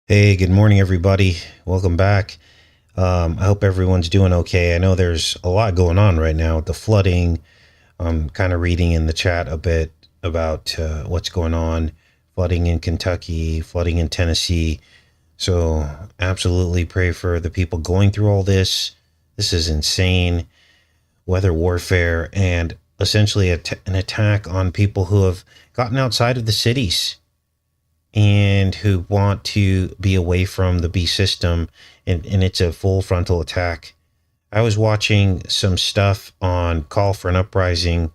Hey, good morning, everybody. Welcome back. I hope everyone's doing okay. I know there's a lot going on right now with the flooding. I'm kind of reading in the chat a bit about what's going on. Flooding in Kentucky, flooding in Tennessee. So absolutely pray for the people going through all this. This is insane. Weather warfare and essentially an attack on people who have gotten outside of the cities and who want to be away from the B system, and it's a full frontal attack. I was watching some stuff on Call for an Uprising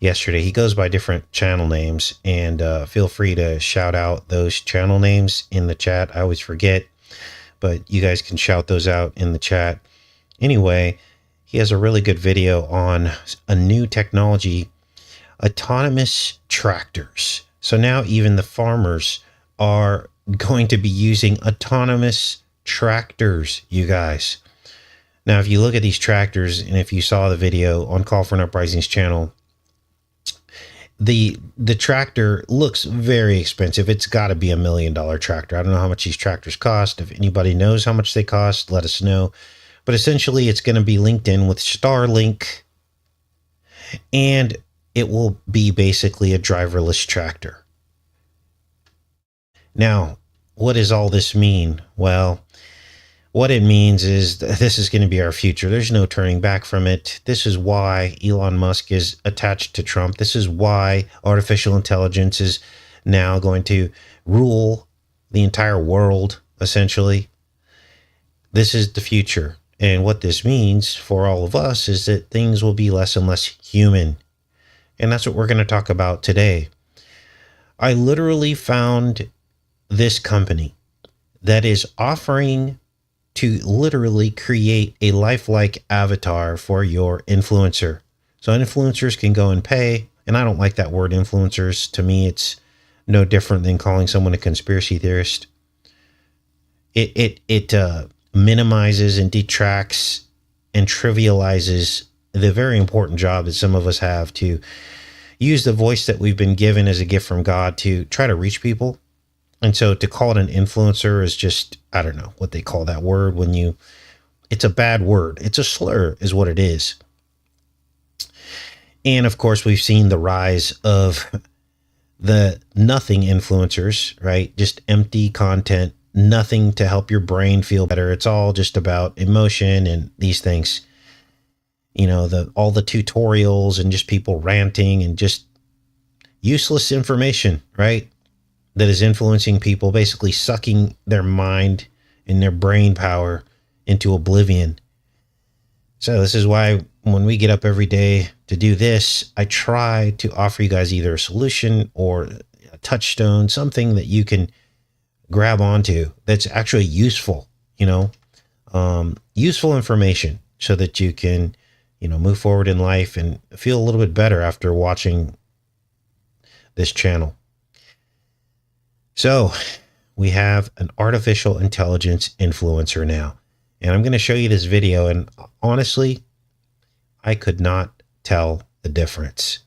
yesterday. He goes by different channel names, and feel free to shout out those channel names in the chat. I always forget, but you guys can shout those out in the chat. Anyway, he has a really good video on a new technology, autonomous tractors. So now even the farmers are going to be using autonomous tractors, you guys. Now, if you look at these tractors, and if you saw the video on Call for an Uprising's channel, the tractor looks very expensive. It's got to be $1 million tractor. I don't know how much these tractors cost. If anybody knows how much they cost, let us know. But essentially, it's going to be linked in with Starlink, and it will be basically a driverless tractor. Now, what does all this mean? Well, what it means is this is going to be our future. There's no turning back from it. This is why Elon Musk is attached to Trump. This is why artificial intelligence is now going to rule the entire world, essentially. This is the future. And what this means for all of us is that things will be less and less human. And that's what we're going to talk about today. I literally found this company that is offering to literally create a lifelike avatar for your influencer. So influencers can go and pay, and I don't like that word influencers. To me, it's no different than calling someone a conspiracy theorist. It minimizes and detracts and trivializes the very important job that some of us have to use the voice that we've been given as a gift from God to try to reach people. And so to call it an influencer is just, I don't know what they call that word it's a bad word. It's a slur is what it is. And of course, we've seen the rise of the nothing influencers, right? Just empty content, nothing to help your brain feel better. It's all just about emotion and these things. You know, all the tutorials and just people ranting and just useless information, right? That is influencing people, basically sucking their mind and their brain power into oblivion. So this is why when we get up every day to do this, I try to offer you guys either a solution or a touchstone, something that you can grab onto that's actually useful, useful information so that you can, move forward in life and feel a little bit better after watching this channel. So we have an artificial intelligence influencer now, and I'm going to show you this video. And honestly, I could not tell the difference.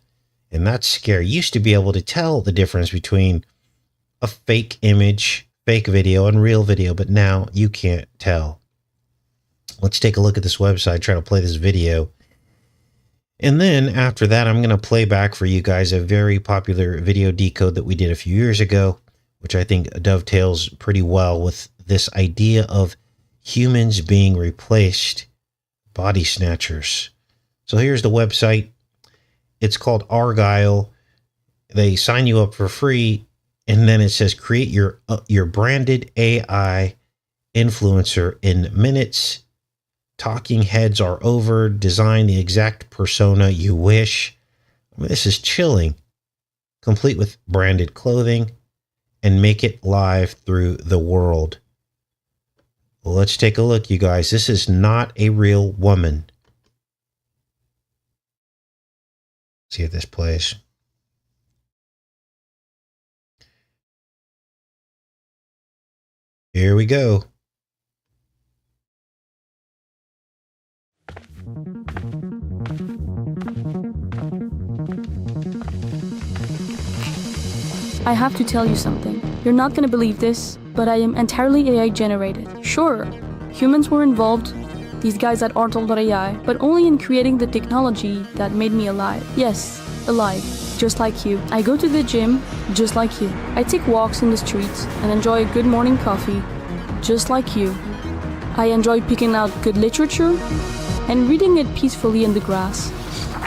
And that's scary. You used to be able to tell the difference between a fake image, fake video, and real video, but now you can't tell. Let's take a look at this website, try to play this video. And then after that, I'm going to play back for you guys a very popular video decode that we did a few years ago, which I think dovetails pretty well with this idea of humans being replaced, body snatchers. So here's the website. It's called Argyle. They sign you up for free, and then it says create your branded AI influencer in minutes. Talking heads are over. Design the exact persona you wish. I mean, this is chilling. Complete with branded clothing, and make it live through the world. Well, let's take a look, you guys. This is not a real woman. See if this plays. Here we go. I have to tell you something. You're not gonna believe this, but I am entirely AI generated. Sure, humans were involved, these guys at Artel.ai, but only in creating the technology that made me alive. Yes, alive, just like you. I go to the gym, just like you. I take walks in the streets and enjoy a good morning coffee, just like you. I enjoy picking out good literature and reading it peacefully in the grass,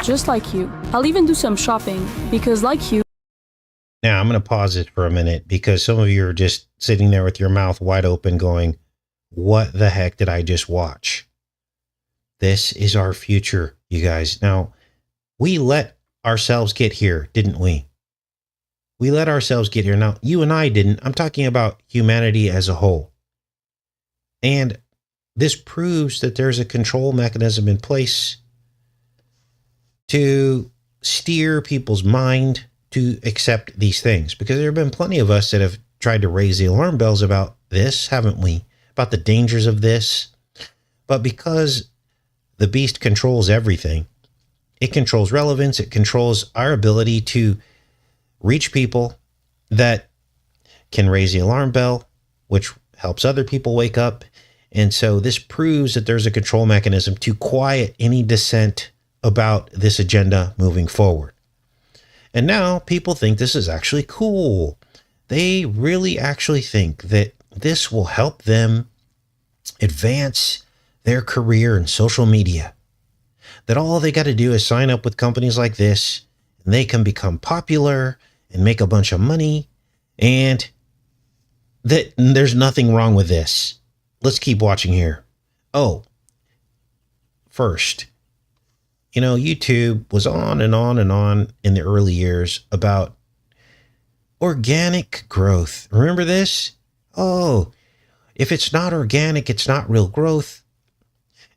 just like you. I'll even do some shopping, because like you. Now, I'm going to pause it for a minute because some of you are just sitting there with your mouth wide open going, what the heck did I just watch? This is our future, you guys. Now, we let ourselves get here, didn't we? We let ourselves get here. Now, you and I didn't. I'm talking about humanity as a whole. And this proves that there's a control mechanism in place to steer people's mind to accept these things, because there have been plenty of us that have tried to raise the alarm bells about this, haven't we? About the dangers of this. But because the beast controls everything, it controls relevance, it controls our ability to reach people that can raise the alarm bell, which helps other people wake up. And so this proves that there's a control mechanism to quiet any dissent about this agenda moving forward. And now people think this is actually cool. They really actually think that this will help them advance their career in social media. That all they got to do is sign up with companies like this, and they can become popular and make a bunch of money, and that there's nothing wrong with this. Let's keep watching here. Oh, first, YouTube was on and on and on in the early years about organic growth. Remember this? Oh, if it's not organic, it's not real growth.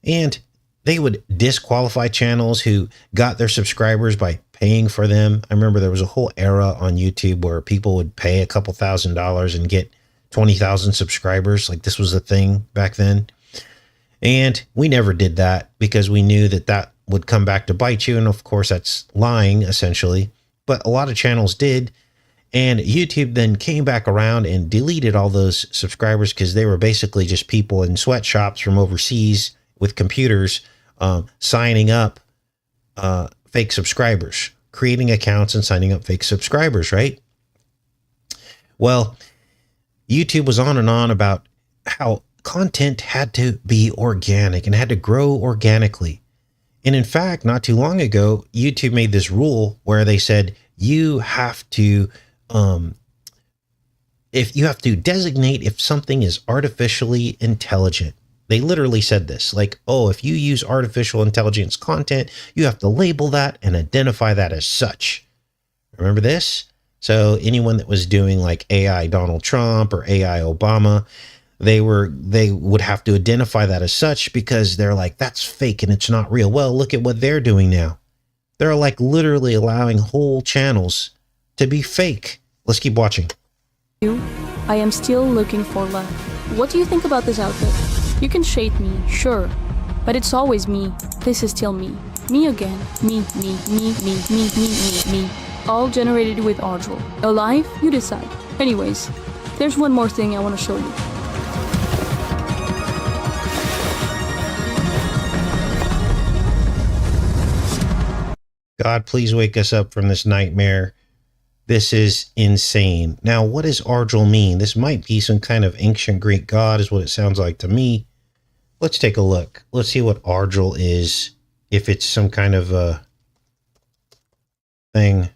And they would disqualify channels who got their subscribers by paying for them. I remember there was a whole era on YouTube where people would pay a couple $1,000s and get 20,000 subscribers. Like, this was a thing back then. And we never did that because we knew that that would come back to bite you. And of course, that's lying, essentially. But a lot of channels did. And YouTube then came back around and deleted all those subscribers because they were basically just people in sweatshops from overseas with computers signing up fake subscribers, creating accounts and signing up fake subscribers, right? Well, YouTube was on and on about how content had to be organic and had to grow organically. And in fact, not too long ago, YouTube made this rule where they said you have to if you have to designate if something is artificially intelligent. They literally said this, like, oh, if you use artificial intelligence content, you have to label that and identify that as such. Remember this? So anyone that was doing like AI Donald Trump or AI Obama, they would have to identify that as such because they're like, that's fake and it's not real. Well, look at what they're doing now. They're like literally allowing whole channels to be fake. Let's keep watching. I am still looking for love. What do you think about this outfit? You can shade me, sure, but it's always me. This is still me. Me again. Me. All generated with Artel. Alive? You decide. Anyways, there's one more thing I want to show you. God, please wake us up from this nightmare. This is insane. Now, what does Artel mean? This might be some kind of ancient Greek god is what it sounds like to me. Let's take a look. Let's see what Artel is, if it's some kind of a thing.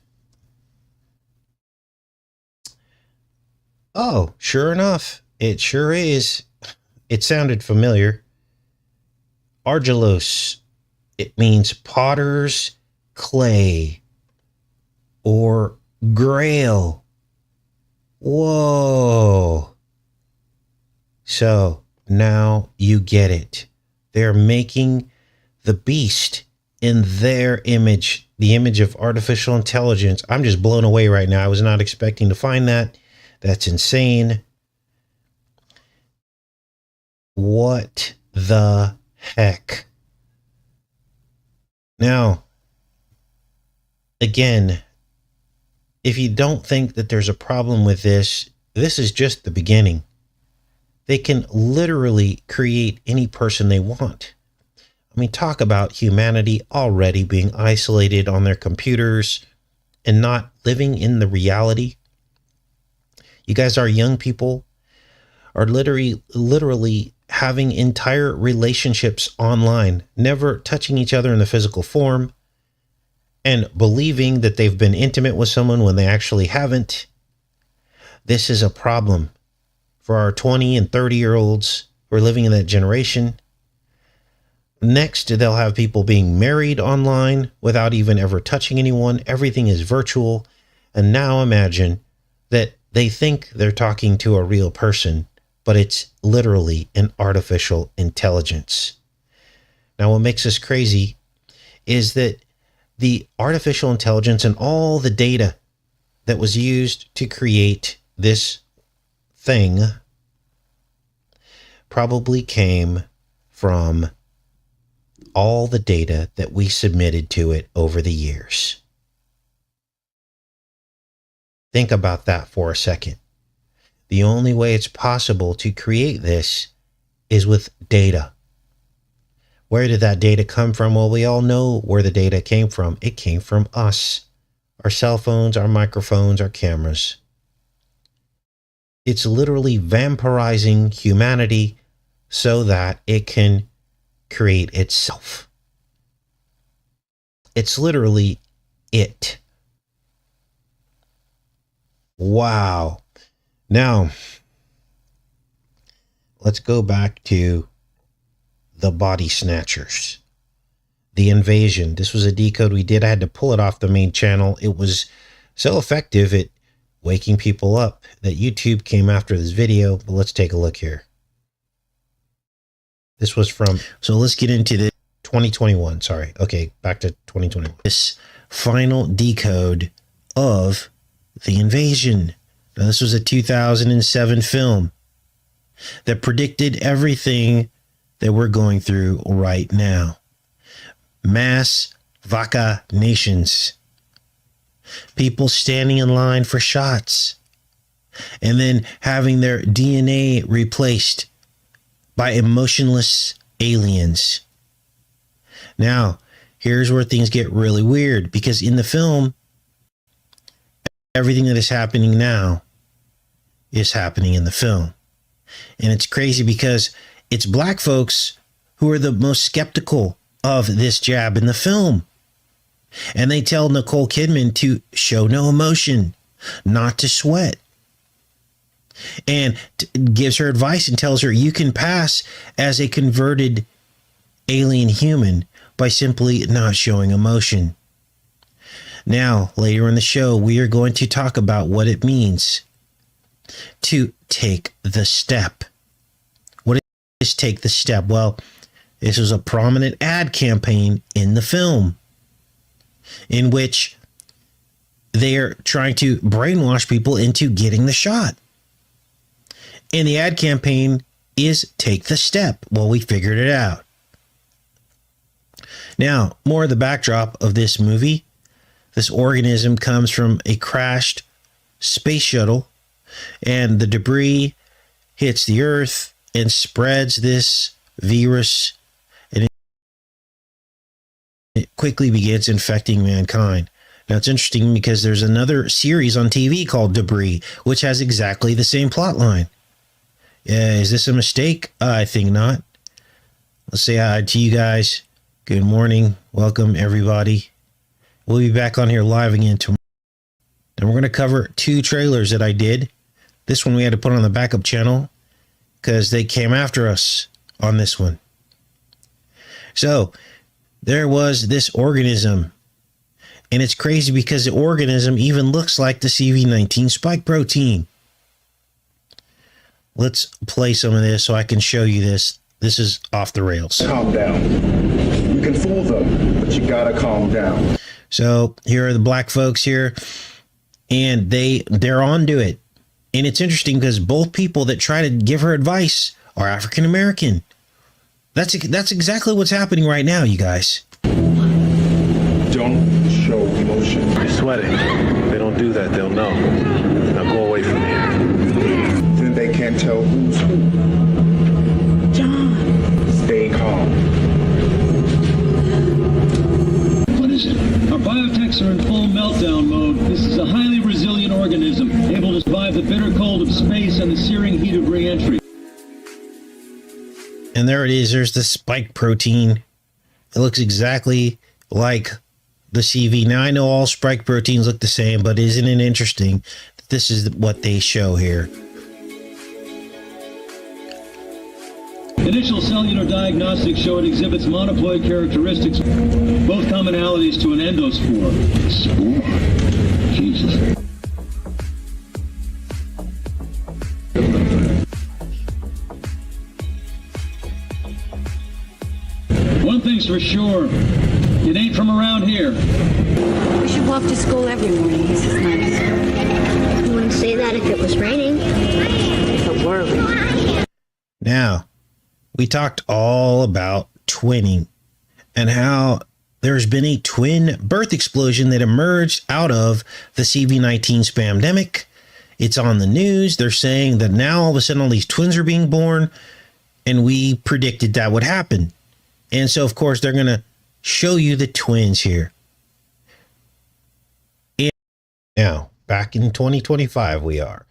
Oh, sure enough, it sure is. It sounded familiar. Argelos. It means potter's clay or grail. Whoa. So now you get it. They're making the beast in their image, the image of artificial intelligence. I'm just blown away right now. I was not expecting to find that. That's insane. What the heck? Now, again, if you don't think that there's a problem with this, this is just the beginning. They can literally create any person they want. I mean, talk about humanity already being isolated on their computers and not living in the reality. You guys, our young people are literally having entire relationships online, never touching each other in the physical form, and believing that they've been intimate with someone when they actually haven't. This is a problem for our 20 and 30-year-olds who are living in that generation. Next, they'll have people being married online without even ever touching anyone. Everything is virtual. And now imagine that they think they're talking to a real person, but it's literally an artificial intelligence. Now, what makes this crazy is that the artificial intelligence and all the data that was used to create this thing probably came from all the data that we submitted to it over the years. Think about that for a second. The only way it's possible to create this is with data. Where did that data come from? Well, we all know where the data came from. It came from us, our cell phones, our microphones, our cameras. It's literally vampirizing humanity so that it can create itself. It's literally it. Wow. Now, let's go back to the body snatchers. The invasion. This was a decode we did. I had to pull it off the main channel. It was so effective at waking people up that YouTube came after this video. But let's take a look here. This was from, so let's get into the 2021. Sorry. Okay, back to 2021. This final decode of The Invasion. Now, this was a 2007 film that predicted everything that we're going through right now. Mass vaccinations. People standing in line for shots and then having their DNA replaced by emotionless aliens. Now, here's where things get really weird, because in the film, everything that is happening now is happening in the film. And it's crazy because it's black folks who are the most skeptical of this jab in the film. And they tell Nicole Kidman to show no emotion, not to sweat. And gives her advice and tells her you can pass as a converted alien human by simply not showing emotion. Now, later in the show, we are going to talk about what it means to take the step. What is take the step? Well, this was a prominent ad campaign in the film in which they are trying to brainwash people into getting the shot. And the ad campaign is take the step. Well, we figured it out. Now, more of the backdrop of this movie. This organism comes from a crashed space shuttle, and the debris hits the Earth and spreads this virus, and it quickly begins infecting mankind. Now, it's interesting because there's another series on TV called Debris, which has exactly the same plot line. Is this a mistake? I think not. Let's say hi to you guys. Good morning. Welcome, everybody. We'll be back on here live again tomorrow. And we're going to cover 2 trailers that I did. This one we had to put on the backup channel because they came after us on this one. So there was this organism. And it's crazy because the organism even looks like the CV19 spike protein. Let's play some of this so I can show you this. This is off the rails. Calm down. You can fool them, but you gotta calm down. So here are the black folks here, and they're onto it. And it's interesting because both people that try to give her advice are African American. That's exactly what's happening right now, you guys. Don't show emotion. You're sweating. If they don't do that, they'll know. Now go away from here. can't tell who's who. John. Stay calm. What is it? Our biotechs are in full meltdown mode. This is a highly resilient organism, able to survive the bitter cold of space and the searing heat of re-entry. And there it is. There's the spike protein. It looks exactly like the CV. Now, I know all spike proteins look the same, but isn't it interesting that this is what they show here? Initial cellular diagnostics show it exhibits monoploid characteristics, both commonalities to an endospore. Spore? Jesus. One thing's for sure, it ain't from around here. We should walk to school every morning. This is nice. You wouldn't say that if it was raining. If it were raining. Now, we talked all about twinning and how there's been a twin birth explosion that emerged out of the CV-19 spamdemic. It's on the news. They're saying that now all of a sudden all these twins are being born, and we predicted that would happen. And so, of course, they're going to show you the twins here. And now, back in 2025, we are.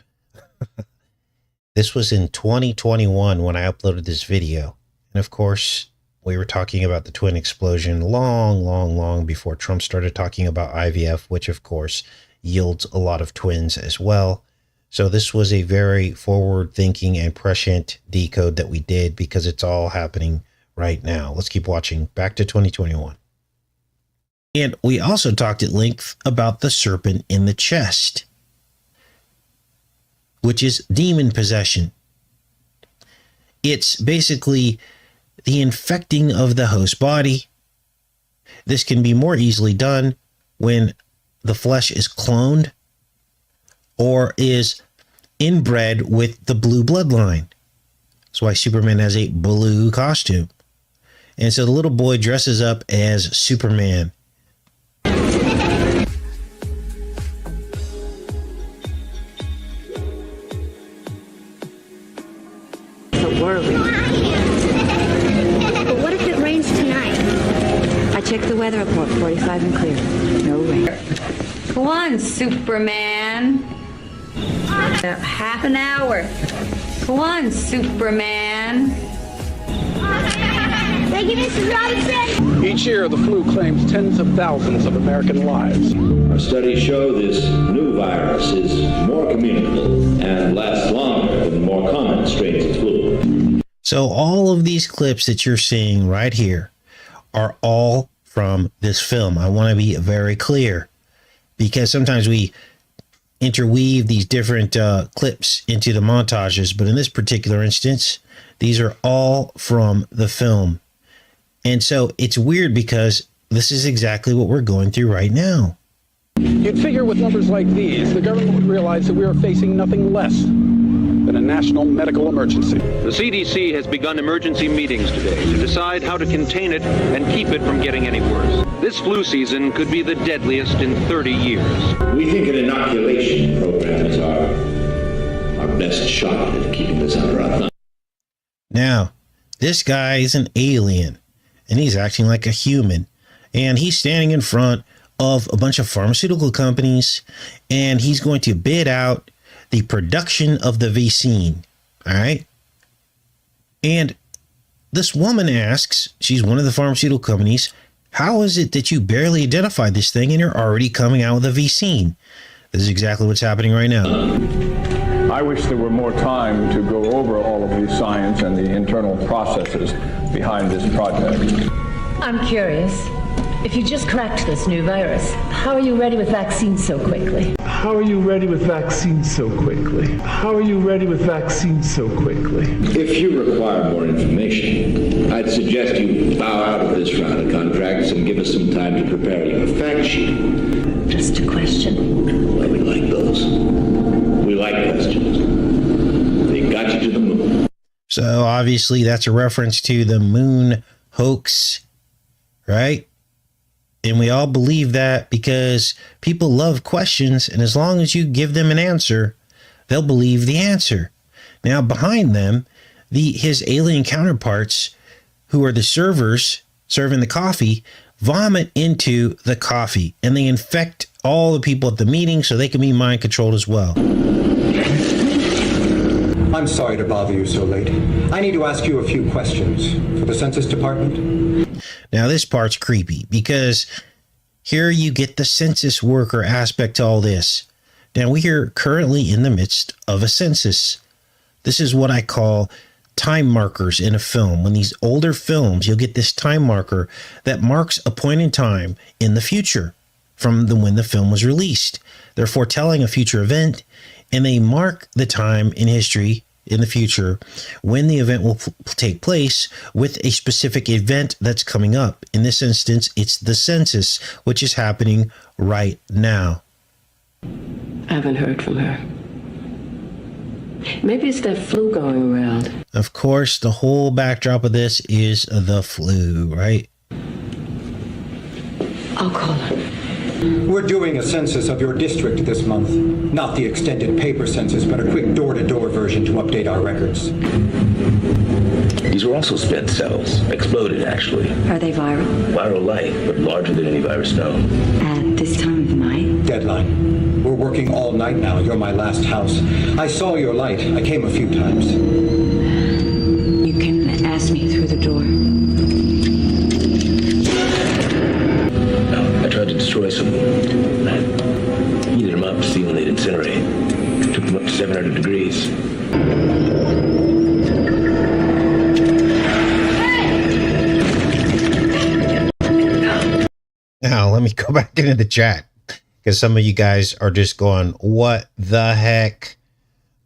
This was in 2021 when I uploaded this video. And of course, we were talking about the twin explosion long before Trump started talking about IVF, which of course yields a lot of twins as well. So this was a very forward-thinking and prescient decode that we did because it's all happening right now. Let's keep watching. Back to 2021. And we also talked at length about the serpent in the chest, which is demon possession. It's basically the infecting of the host body. This can be more easily done when the flesh is cloned or is inbred with the blue bloodline. That's why Superman has a blue costume. And so the little boy dresses up as Superman. But what if it rains tonight? I checked the weather report, 45 and clear. No rain. Go on, Superman. Half an hour. Go on, Superman. Thank you, Mrs. Robinson. Each year, the flu claims tens of thousands of American lives. Our studies show this new virus is more communicable and lasts longer than more common strains of flu. So all of these clips that you're seeing right here are all from this film. I want to be very clear because sometimes we interweave these different clips into the montages, but in this particular instance, these are all from the film. And so it's weird because this is exactly what we're going through right now. You'd figure with numbers like these, the government would realize that we are facing nothing less than a national medical emergency. The CDC has begun emergency meetings today to decide how to contain it and keep it from getting any worse. This flu season could be the deadliest in 30 years. We think an inoculation program is our best shot at keeping this under our thumb. Now, this guy is an alien, and he's acting like a human, and he's standing in front of a bunch of pharmaceutical companies, and he's going to bid out the production of the vaccine. All right. And this woman asks, she's one of the pharmaceutical companies, how is it that you barely identified this thing and you're already coming out with a vaccine? This is exactly what's happening right now. I wish there were more time to go over all of the science and the internal processes behind this project. I'm curious. If you just cracked this new virus, how are you ready with vaccines so quickly? How are you ready with vaccines so quickly? How are you ready with vaccines so quickly? If you require more information, I'd suggest you bow out of this round of contracts and give us some time to prepare you a fact sheet. Just a question. Well, we like those. We like questions. They got you to the moon. So obviously that's a reference to the moon hoax, right? And we all believe that because people love questions, and as long as you give them an answer, they'll believe the answer. Now, behind them, his alien counterparts, who are the servers serving the coffee, vomit into the coffee, and they infect all the people at the meeting so they can be mind controlled as well. I'm sorry to bother you so late. I need to ask you a few questions for the Census Department. Now, this part's creepy because here you get the census worker aspect to all this. Now, we are currently in the midst of a census. This is what I call time markers in a film. When these older films, you'll get this time marker that marks a point in time in the future from when the film was released. They're foretelling a future event, and they mark the time in history in the future when the event will take place with a specific event that's coming up. In this instance, it's the census, which is happening right now. I haven't heard from her. Maybe it's that flu going around. Of course, the whole backdrop of this is the flu, right? I'll call her. We're doing a census of your district this month. Not the extended paper census, but a quick door-to-door version to update our records. These were also spent cells. Exploded, actually. Are they viral? Viral light, but larger than any virus known. At this time of the night? Deadline. We're working all night now. You're my last house. I saw your light. I came a few times. You can ask me through the door. I tried to destroy some. I heated them up to see when they'd incinerate. Took them up to 700 degrees. Now, let me go back into the chat because some of you guys are just going, what the heck?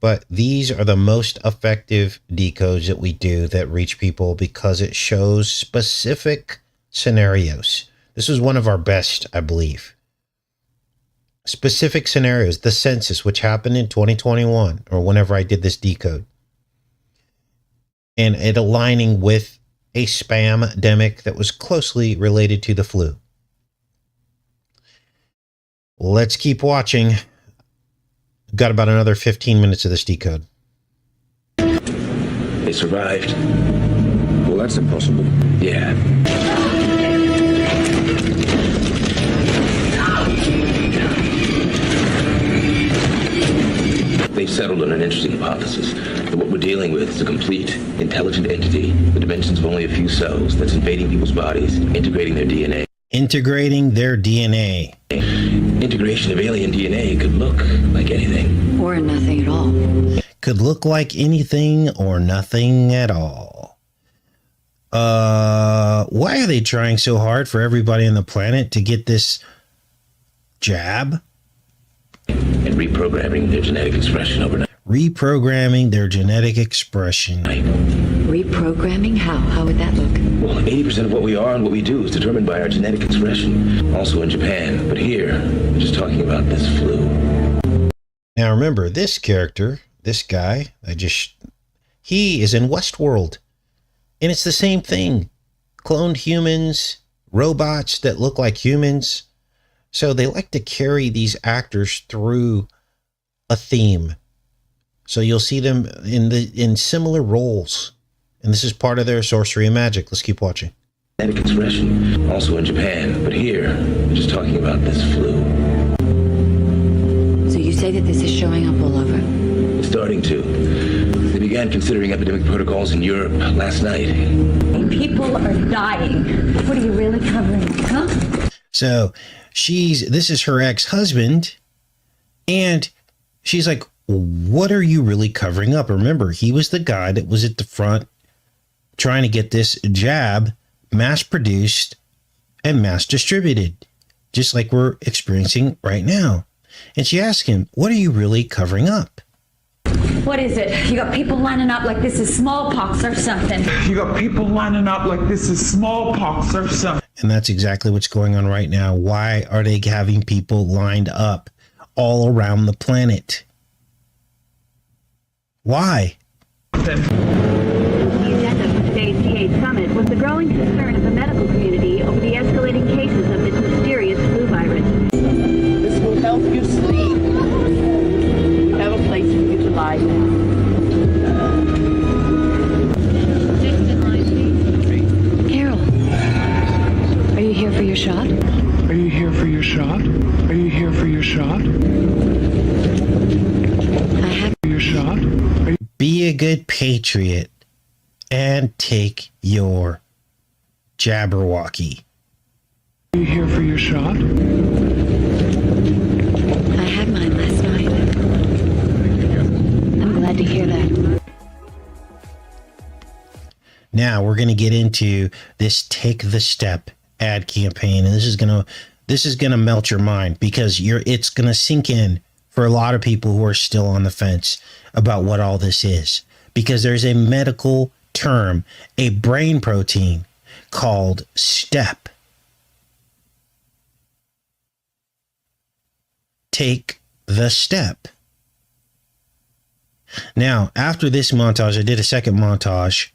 But these are the most effective decodes that we do that reach people because it shows specific scenarios. This was one of our best, I believe. Specific scenarios, the census, which happened in 2021 or whenever I did this decode. And it aligning with a spam-demic that was closely related to the flu. Let's keep watching. Got about another 15 minutes of this decode. They survived. Well, that's impossible. Yeah. They've settled on an interesting hypothesis that what we're dealing with is a complete, intelligent entity, the dimensions of only a few cells, that's invading people's bodies, integrating their DNA. Integrating their DNA. Integration of alien DNA could look like anything. Or nothing at all. Could look like anything or nothing at all. Why are they trying so hard for everybody on the planet to get this jab? And reprogramming their genetic expression overnight. Reprogramming their genetic expression. Reprogramming? How? How would that look? Well, 80% of what we are and what we do is determined by our genetic expression. Also in Japan, but here, we're just talking about this flu. Now remember, this character, this guy, he is in Westworld. And it's the same thing. Cloned humans, robots that look like humans. So they like to carry these actors through a theme. So you'll see them in similar roles. And this is part of their sorcery and magic. Let's keep watching. Genetic expression, also in Japan, but here, we're just talking about this flu. So you say that this is showing up all over? It's starting to. They began considering epidemic protocols in Europe last night. People are dying. What are you really covering, huh? So this is her ex-husband, and she's like, what are you really covering up? Remember, he was the guy that was at the front trying to get this jab mass-produced and mass-distributed, just like we're experiencing right now. And she asked him, what are you really covering up? What is it? You got people lining up like this is smallpox or something. You got people lining up like this is smallpox or something. And that's exactly what's going on right now. Why are they having people lined up all around the planet? Why? The agenda for today's T8 summit was the growing concern of the medical community over the escalating cases of this mysterious flu virus. This will help you sleep. You have a place for you to lie down. a good patriot and take your Jabberwocky. Are you here for your shot? I had mine last night. I'm glad to hear that. Now we're going to get into this Take the Step ad campaign, and this is going to melt your mind, because it's going to sink in for a lot of people who are still on the fence about what all this is, because there's a medical term, a brain protein called STEP. Take the step. Now, after this montage, I did a second montage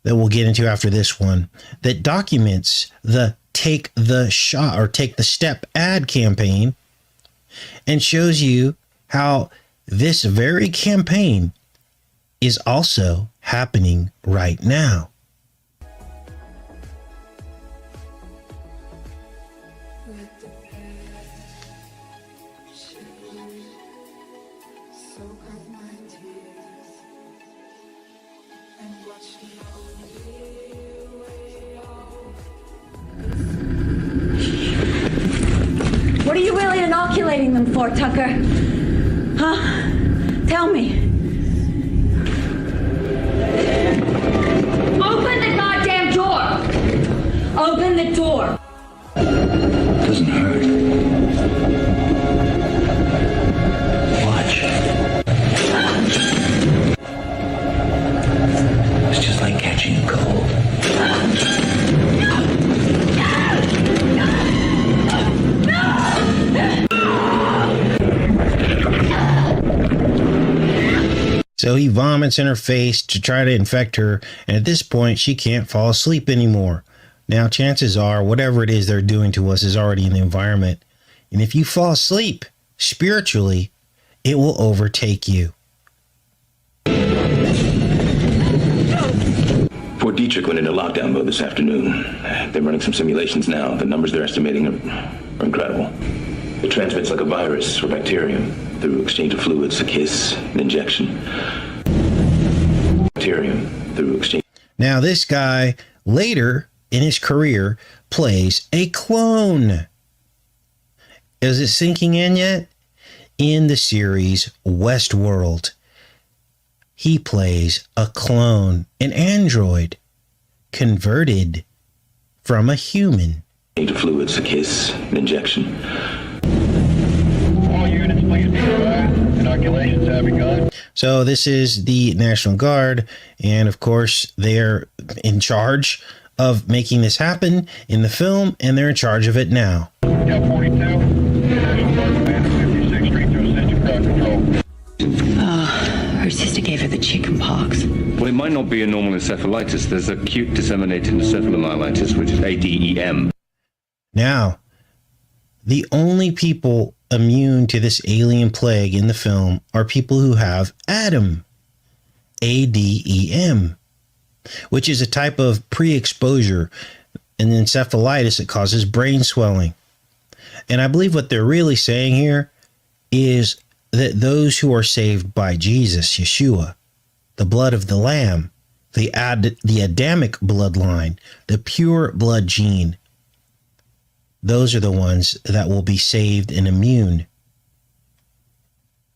that we'll get into after this one that documents the Take the Shot or Take the Step ad campaign and shows you how this very campaign is also happening right now. What are you really inoculating them for, Tucker? Huh? Tell me. Open the goddamn door! Open the door! Doesn't hurt. Watch. It's just like catching a cold. So he vomits in her face to try to infect her, and at this point she can't fall asleep anymore. Now chances are whatever it is they're doing to us is already in the environment, and if you fall asleep spiritually, it will overtake you. Fort Detrick went into lockdown mode this afternoon. They're running some simulations now. The numbers they're estimating are incredible. It transmits like a virus or bacterium through exchange of fluids, a kiss, an injection. Bacterium through exchange. Now this guy later in his career plays a clone. Is it sinking in yet? In the series Westworld, he plays a clone, an android, converted from a human. Exchange of fluids, a kiss, an injection. All units, please be advised. Inoculations have begun. So this is the National Guard, and of course they're in charge of making this happen in the film, and they're in charge of it now. Yeah, 42. National Guard Commander, 56th Street to assist you crowd control. Her sister gave her the chicken pox. Well, it might not be a normal encephalitis. There's acute disseminated encephalomyelitis, which is ADEM. Now, the only people immune to this alien plague in the film are people who have ADEM, ADEM, which is a type of pre-exposure, an encephalitis that causes brain swelling. And I believe what they're really saying here is that those who are saved by Jesus, Yeshua, the blood of the Lamb, the Adamic bloodline, the pure blood gene, those are the ones that will be saved and immune.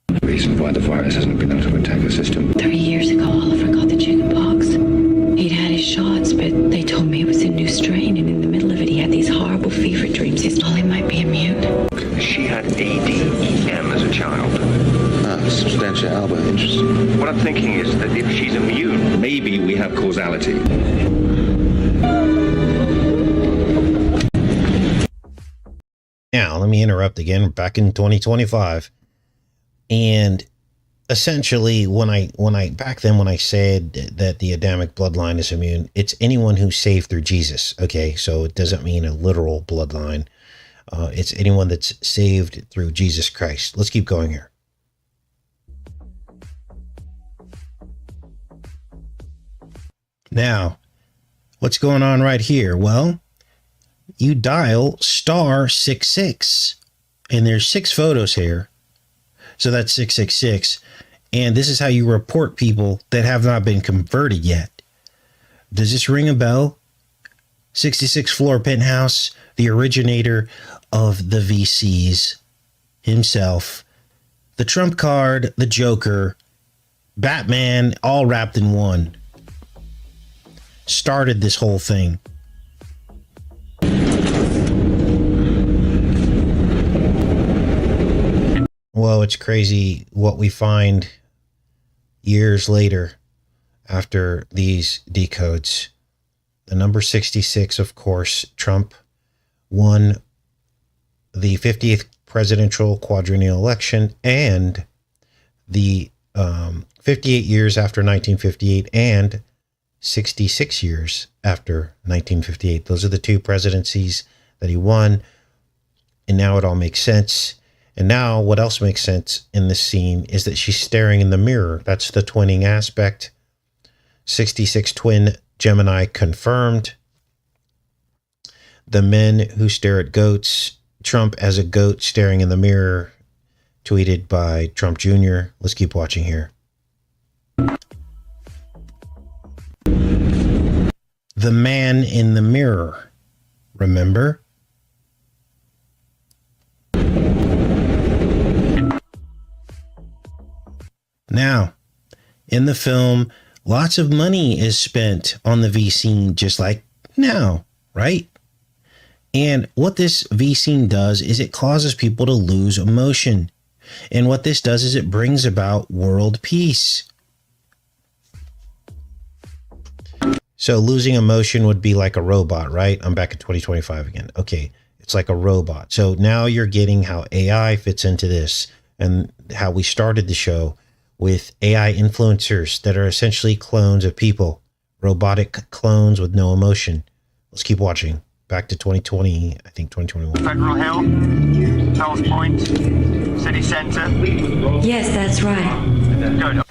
The reason why the virus hasn't been able to attack the system. 3 years ago, Oliver got the chicken pox. He'd had his shots, but they told me it was a new strain, and in the middle of it, he had these horrible fever dreams. He thought he might be immune. She had ADEM as a child. Substantia alba, interesting. What I'm thinking is that if she's immune, maybe we have causality. Now, let me interrupt again. We're back in 2025. And essentially, when I said that the Adamic bloodline is immune, it's anyone who's saved through Jesus. Okay, so it doesn't mean a literal bloodline. It's anyone that's saved through Jesus Christ. Let's keep going here. Now, what's going on right here? Well, you dial *66, and there's 6 photos here. So that's 666. And this is how you report people that have not been converted yet. Does this ring a bell? 66th floor penthouse, the originator of the VCs himself, the Trump card, the Joker, Batman, all wrapped in one, started this whole thing. Well, it's crazy what we find years later after these decodes. The number 66, of course, Trump won the 50th presidential quadrennial election, and the 58 years after 1958 and 66 years after 1958. Those are the two presidencies that he won. And now it all makes sense. And now what else makes sense in this scene is that she's staring in the mirror. That's the twinning aspect. 66 twin Gemini confirmed. The men who stare at goats. Trump as a goat staring in the mirror. Tweeted by Trump Jr. Let's keep watching here. The man in the mirror. Remember? Now, in the film, lots of money is spent on the V scene just like now, right? And what this V scene does is it causes people to lose emotion. And what this does is it brings about world peace. So losing emotion would be like a robot, right? I'm back in 2025 again. Okay, it's like a robot. So now you're getting how AI fits into this and how we started the show with AI influencers that are essentially clones of people, robotic clones with no emotion. Let's keep watching. Back to 2020, I think 2021. Federal Hill, Fells Point, City Center. Yes, that's right. Good.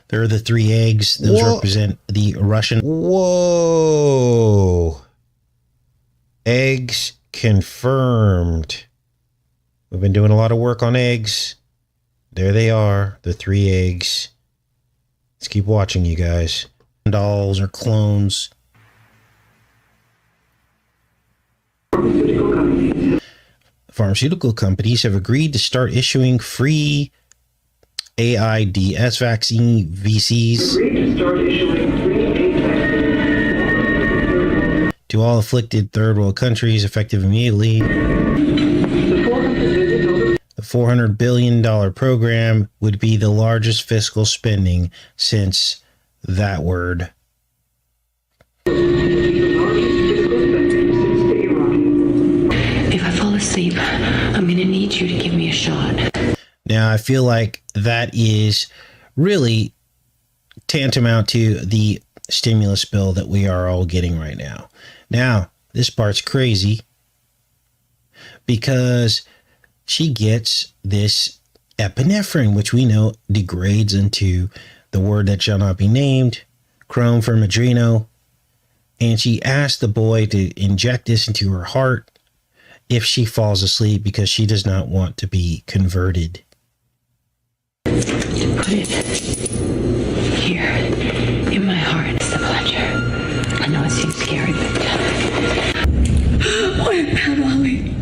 There are the three eggs. Those represent the Russian. Whoa. Eggs confirmed. We've been doing a lot of work on eggs. There they are, the three eggs. Let's keep watching, you guys. Dolls or clones. Pharmaceutical companies have agreed to start issuing free AIDS vaccine VCs to all afflicted third world countries, effective immediately. The $400 billion program would be the largest fiscal spending since that word. If I fall asleep, I'm going to need you to give me a shot. Now, I feel like that is really tantamount to the stimulus bill that we are all getting right now. Now, this part's crazy because she gets this epinephrine, which we know degrades into the word that shall not be named, chrome for Madrino. And she asked the boy to inject this into her heart if she falls asleep because she does not want to be converted. Put it here in my heart. It's the plunger. I know it seems scary, but What about Ollie?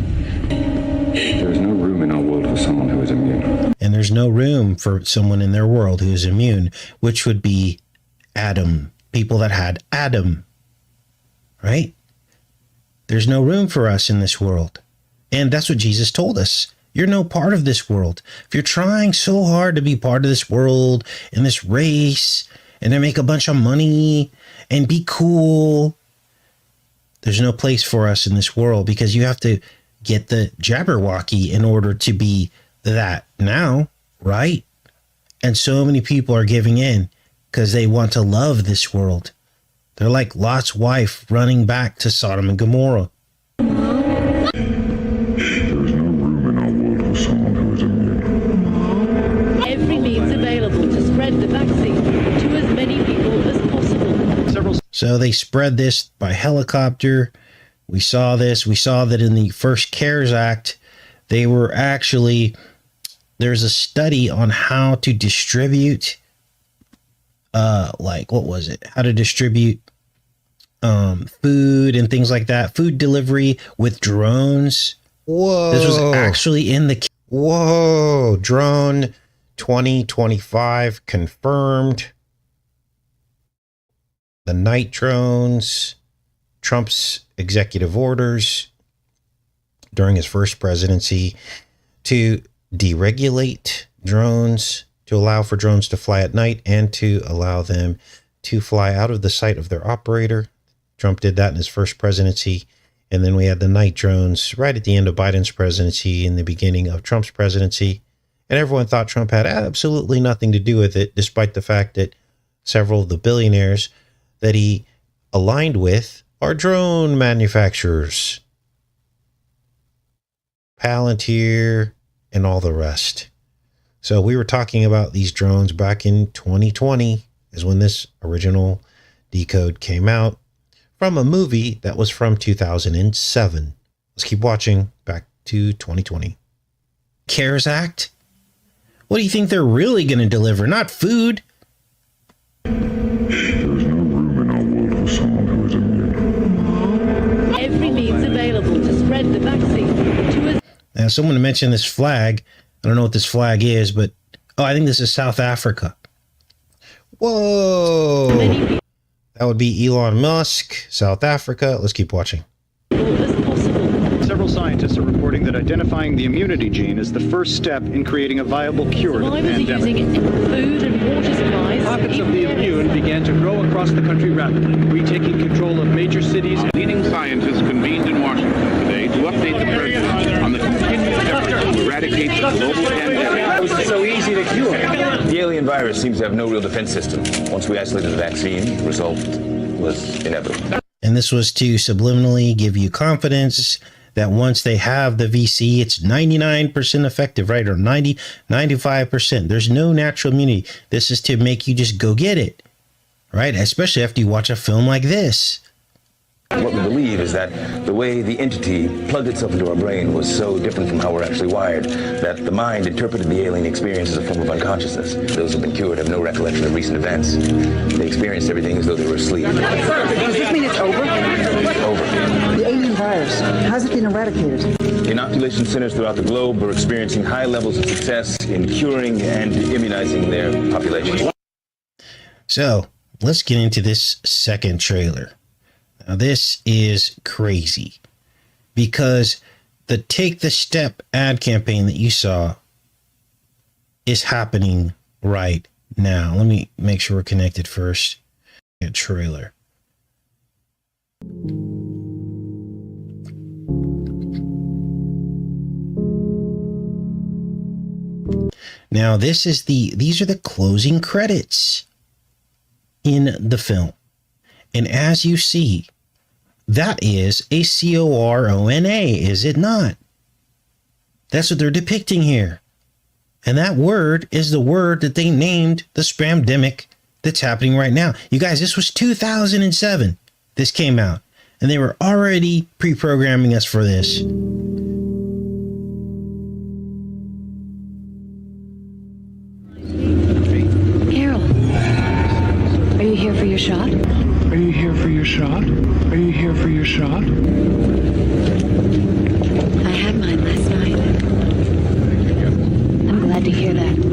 There is no room in our world for someone who is immune. And there's no room for someone in their world who is immune, which would be Adam. People that had Adam, right? There's no room for us in this world. And that's what Jesus told us. You're no part of this world. If you're trying so hard to be part of this world and this race and to make a bunch of money and be cool, there's no place for us in this world because you have to get the Jabberwocky in order to be that now, right? And so many people are giving in because they want to love this world. They're like Lot's wife running back to Sodom and Gomorrah. Every means available to spread the vaccine to as many people as possible. So they spread this by helicopter. We saw this. We saw that in the first CARES Act, they were actually there's a study on how to distribute, like, what was it? How to distribute food and things like that. Food delivery with drones. Whoa. This was actually in the... Whoa. Drone 2025 confirmed. The night drones. Trump's executive orders during his first presidency to deregulate drones, to allow for drones to fly at night and to allow them to fly out of the sight of their operator. Trump did that in his first presidency. And then we had the night drones right at the end of Biden's presidency and the beginning of Trump's presidency. And everyone thought Trump had absolutely nothing to do with it, despite the fact that several of the billionaires that he aligned with are drone manufacturers. Palantir and all the rest. So we were talking about these drones back in 2020 is when this original Decode came out from a movie that was from 2007. Let's keep watching back to 2020. CARES Act? What do you think they're really going to deliver? Not food. There's no room in our world for someone who is immune. Every means available to spread the vaccine to as... Now, someone mentioned this flag. I don't know what this flag is, but I think this is South Africa. Whoa. That would be Elon Musk, South Africa. Let's keep watching. Several scientists are reporting that identifying the immunity gene is the first step in creating a viable cure to the pandemic. Food and water supplies. Pockets of the immune began to grow across the country rapidly, retaking control of major cities. Leading scientists convened in Washington today to update the president on the continued effort to eradicate the global pandemic. It was so easy to cure. The alien virus seems to have no real defense system. Once we isolated the vaccine, the result was inevitable. And this was to subliminally give you confidence that once they have the VC, it's 99% effective, right? Or 95%. There's no natural immunity. This is to make you just go get it, right? Especially after you watch a film like this. What we believe is that the way the entity plugged itself into our brain was so different from how we're actually wired that the mind interpreted the alien experience as a form of unconsciousness. Those who've been cured have no recollection of recent events. They experienced everything as though they were asleep. Does this mean it's over? Over. The alien virus, has it been eradicated? Inoculation centers throughout the globe are experiencing high levels of success in curing and immunizing their population. So let's get into this second trailer. Now, this is crazy because the Take the Step ad campaign that you saw is happening right now. Let me make sure we're connected first. A trailer. Now, these are the closing credits in the film. And as you see, that is a corona, is it not? That's what they're depicting here. And that word is the word that they named the spamdemic that's happening right now. You guys, this was 2007. This came out. And they were already pre-programming us for this. Carol, are you here for your shot? Are you here for your shot? Are you here for your shot? I had mine last night. I'm glad to hear that.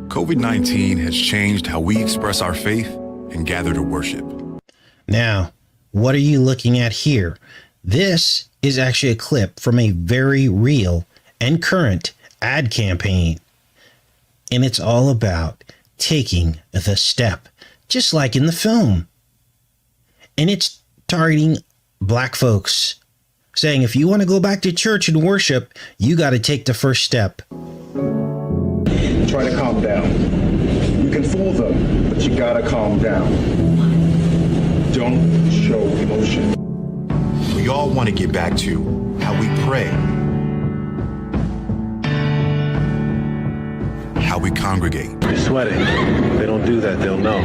COVID-19 has changed how we express our faith and gather to worship. Now, what are you looking at here? This is actually a clip from a very real and current ad campaign. And it's all about taking the step, just like in the film. And it's targeting black folks, saying if you want to go back to church and worship, you got to take the first step. Try to calm down. You can fool them, but you gotta calm down. Don't show emotion. We all want to get back to how we pray, how we congregate. You're sweating. If they don't do that, they'll know.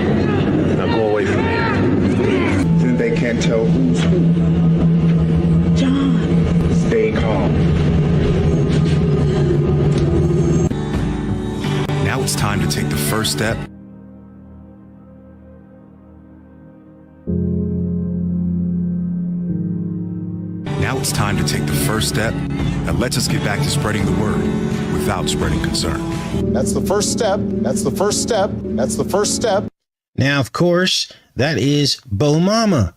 Now go away from here. Then they can't tell who's who. John. Stay calm. Now it's time to take the first step. Now it's time to take the first step that lets us get back to spreading the word without spreading concern. That's the first step. That's the first step. That's the first step. Now, of course, that is Bo Mama.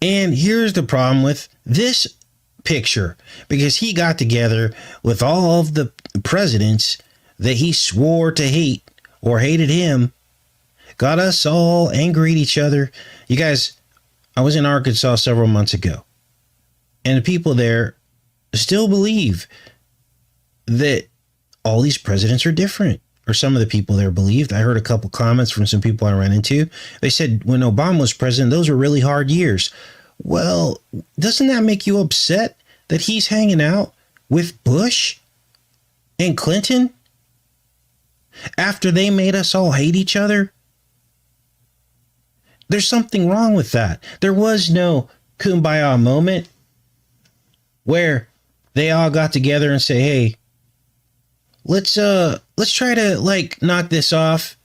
And here's the problem with this picture, because he got together with all of the presidents that he swore to hate or hated him, got us all angry at each other. You guys, I was in Arkansas several months ago, and the people there still believe that all these presidents are different, or some of the people there believed. I heard a couple comments from some people I ran into. They said when Obama was president, those were really hard years. Well, doesn't that make you upset that he's hanging out with Bush and Clinton after they made us all hate each other? There's something wrong with that. There was no kumbaya moment where they all got together and say, hey, let's try to knock this off,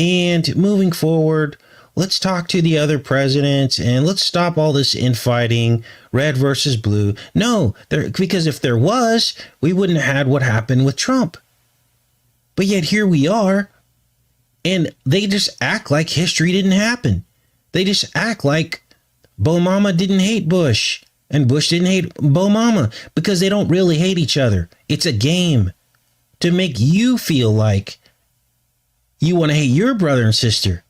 and moving forward, let's talk to the other presidents and let's stop all this infighting, red versus blue. No, because if there was, we wouldn't have had what happened with Trump. But yet here we are, and they just act like history didn't happen. They just act like Bo Mama didn't hate Bush and Bush didn't hate Bo Mama, because they don't really hate each other. It's a game to make you feel like you want to hate your brother and sister.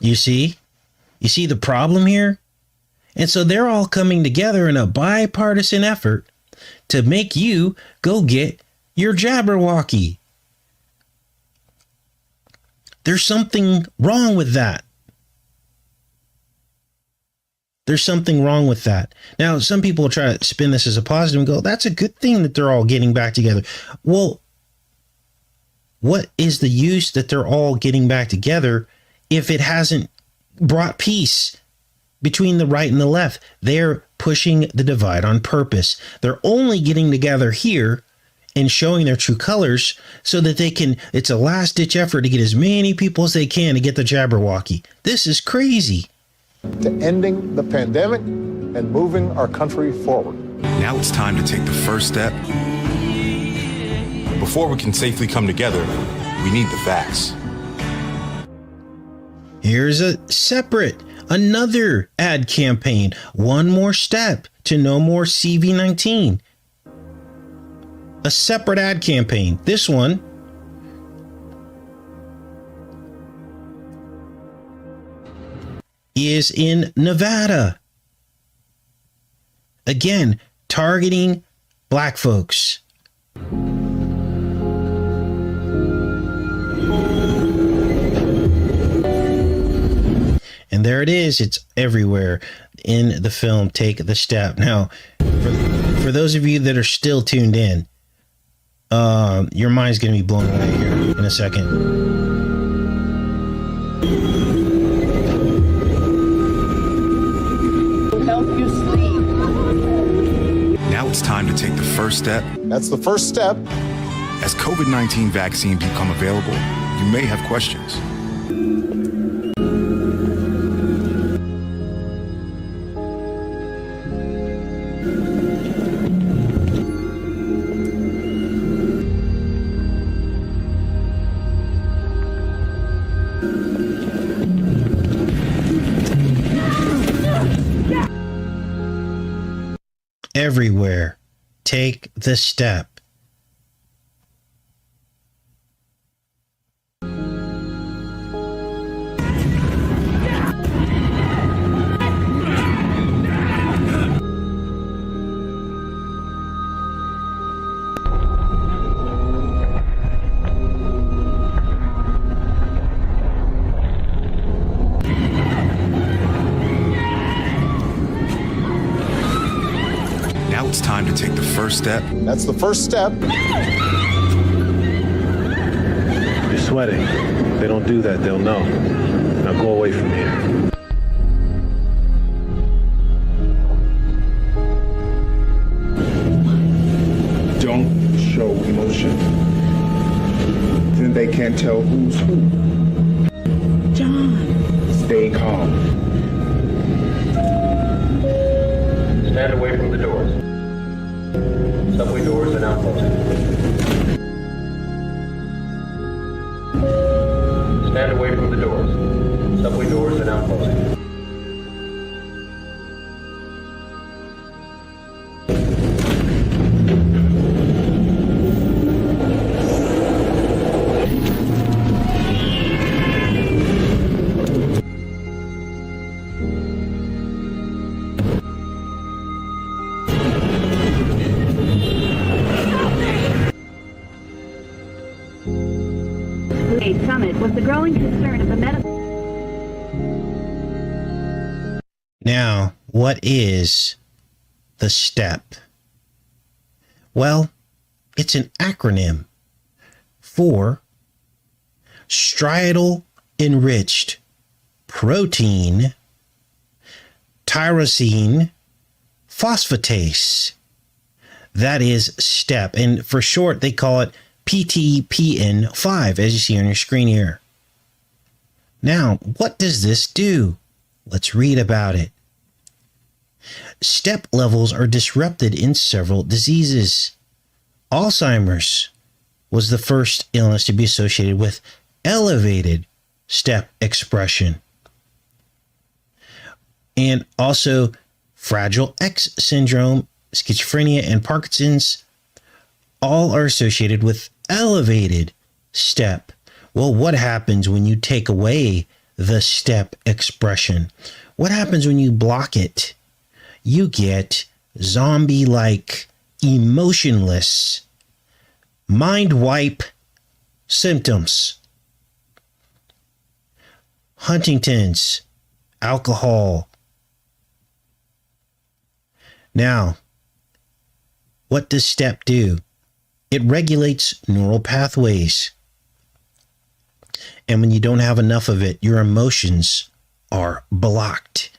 You see the problem here? And so they're all coming together in a bipartisan effort to make you go get your Jabberwocky. There's something wrong with that. There's something wrong with that. Now, some people try to spin this as a positive and go, that's a good thing that they're all getting back together. Well, what is the use that they're all getting back together if it hasn't brought peace between the right and the left? They're pushing the divide on purpose. They're only getting together here and showing their true colors so that they can, it's a last ditch effort to get as many people as they can to get the Jabberwocky. This is crazy. To ending the pandemic and moving our country forward. Now it's time to take the first step. Before we can safely come together, we need the facts. Here's another ad campaign. One more step to no more CV-19. A separate ad campaign. This one is in Nevada. Again, targeting black folks. And there it is. It's everywhere in the film. Take the step. Now, for those of you that are still tuned in, your mind's going to be blown away here in a second. Now it's time to take the first step. That's the first step. As COVID-19 vaccines become available, you may have questions. Everywhere, take the step. first step. That's the first step. You're sweating. If they don't do that, they'll know. Now go away from here. Don't show emotion. Then they can't tell who's who. John. Stay calm. Stand away from the doors. Subway doors are now closing. Stand away from the doors. Subway doors are now closing. Summit was the growing concern of the medical. Now, what is the STEP? Well, it's an acronym for striatal enriched protein tyrosine phosphatase. That is STEP. And for short, they call it PTPN5, as you see on your screen here. Now, what does this do? Let's read about it. STEP levels are disrupted in several diseases. Alzheimer's was the first illness to be associated with elevated STEP expression. And also Fragile X syndrome, schizophrenia, and Parkinson's all are associated with elevated STEP. Well, what happens when you take away the STEP expression? What happens when you block it? You get zombie-like, emotionless, mind wipe symptoms. Huntington's, alcohol. Now, what does STEP do? It regulates neural pathways. And when you don't have enough of it, your emotions are blocked.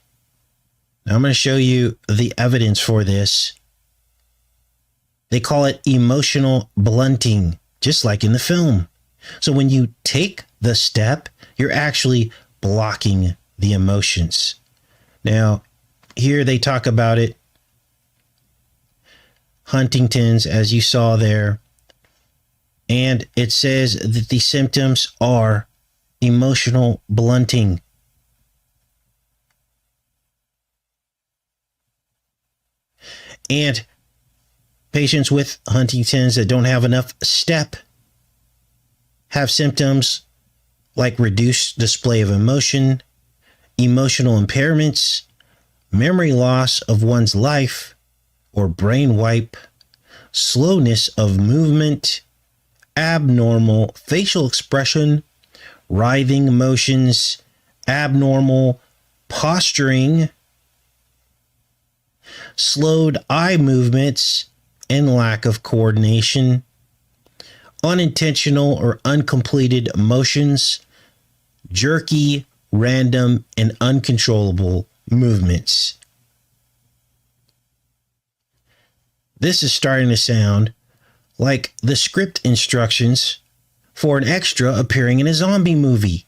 Now I'm going to show you the evidence for this. They call it emotional blunting, just like in the film. So when you take the STEP, you're actually blocking the emotions. Now, here they talk about it. Huntington's, as you saw there. And it says that the symptoms are emotional blunting. And patients with Huntington's that don't have enough STEP have symptoms like reduced display of emotion, emotional impairments, memory loss of one's life or brain wipe, slowness of movement, abnormal facial expression, writhing motions, abnormal posturing, slowed eye movements, and lack of coordination, unintentional or uncompleted motions, jerky, random, and uncontrollable movements. This is starting to sound like the script instructions for an extra appearing in a zombie movie.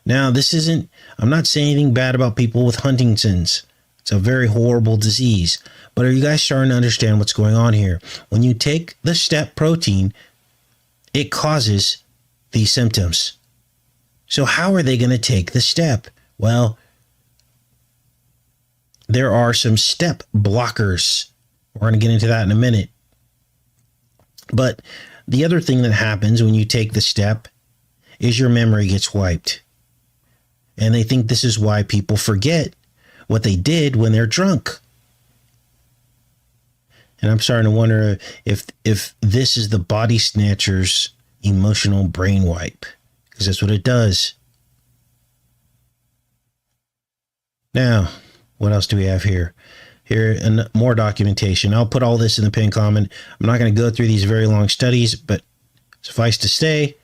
Now, this isn't, I'm not saying anything bad about people with Huntington's. It's a very horrible disease. But are you guys starting to understand what's going on here? When you take the STEP protein, it causes these symptoms. So how are they going to take the STEP? Well, there are some STEP blockers. We're going to get into that in a minute. But the other thing that happens when you take the STEP is your memory gets wiped. And they think this is why people forget what they did when they're drunk. And I'm starting to wonder if this is the body snatchers emotional brain wipe, because that's what it does. Now, what else do we have here? here and more documentation. I'll put all this in the pinned comment. I'm not going to go through these very long studies, but suffice to say,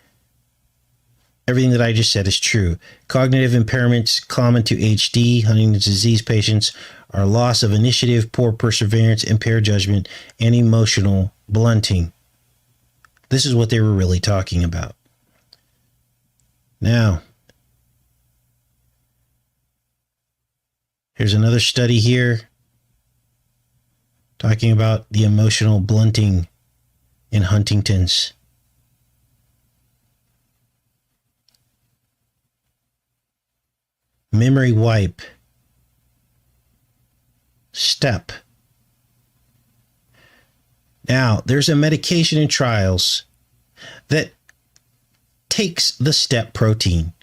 everything that I just said is true. Cognitive impairments common to HD, Huntington's disease patients, are loss of initiative, poor perseverance, impaired judgment, and emotional blunting. This is what they were really talking about. Now, here's another study here talking about the emotional blunting in Huntington's. Memory wipe. Step. Now, there's a medication in trials that takes the step protein.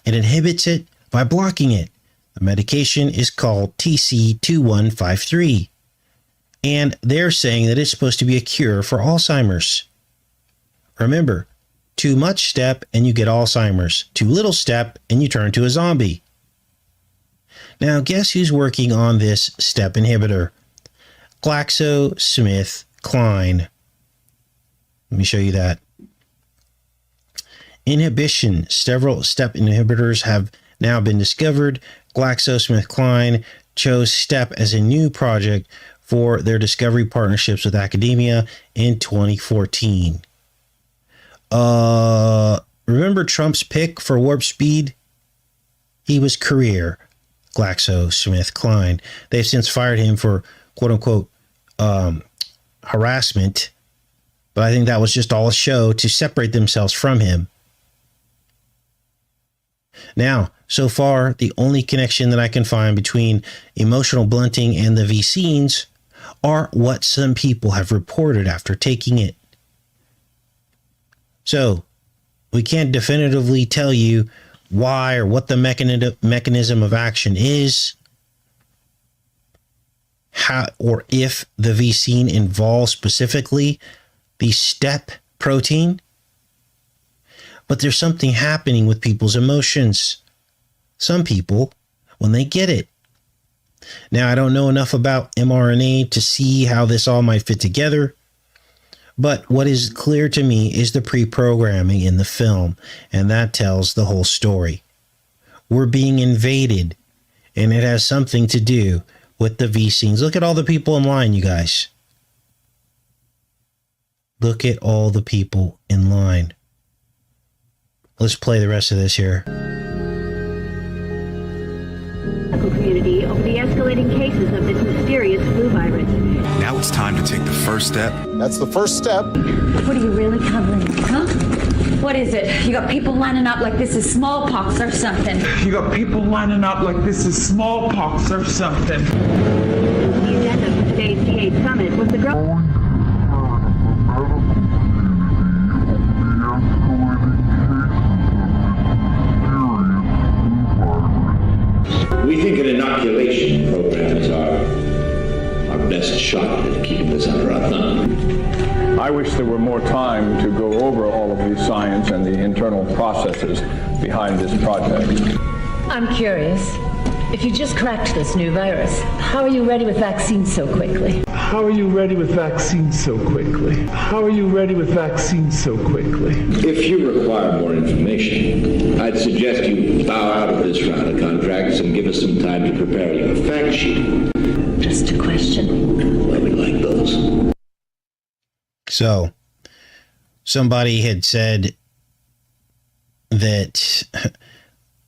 It inhibits it by blocking it. The medication is called TC2153. And they're saying that it's supposed to be a cure for Alzheimer's. Remember, too much step and you get Alzheimer's. Too little step and you turn into a zombie. Now, guess who's working on this step inhibitor? GlaxoSmithKline. Let me show you that. Inhibition. Several step inhibitors have now been discovered. GlaxoSmithKline chose STEP as a new project for their discovery partnerships with academia in 2014. Remember Trump's pick for warp speed? He was career GlaxoSmithKline. They've since fired him for quote-unquote harassment, but I think that was just all a show to separate themselves from him. Now, so far, the only connection that I can find between emotional blunting and the vaccines are what some people have reported after taking it. So, we can't definitively tell you why or what the mechanism of action is, how or if the vaccine involves specifically the STEP protein. But there's something happening with people's emotions. Some people, when they get it. Now, I don't know enough about mRNA to see how this all might fit together. But what is clear to me is the pre-programming in the film, and that tells the whole story. We're being invaded, and it has something to do with the vaccines. Look at all the people in line, you guys. Look at all the people in line. Let's play the rest of this here. Community over the escalating cases of this mysterious flu virus. Now it's time to take the first step. That's the first step. What are you really covering, huh? What is it? You got people lining up like this is smallpox or something. You got people lining up like this is smallpox or something. The agenda for today's C8 summit was the growing. We think an inoculation program is our best shot at keeping this under our thumb. I wish there were more time to go over all of the science and the internal processes behind this project. I'm curious. If you just cracked this new virus, how are you ready with vaccines so quickly? How are you ready with vaccines so quickly? How are you ready with vaccines so quickly? If you require more information, I'd suggest you bow out of this round of contracts and give us some time to prepare your fact sheet. Just a question. Well, we like those. So, somebody had said that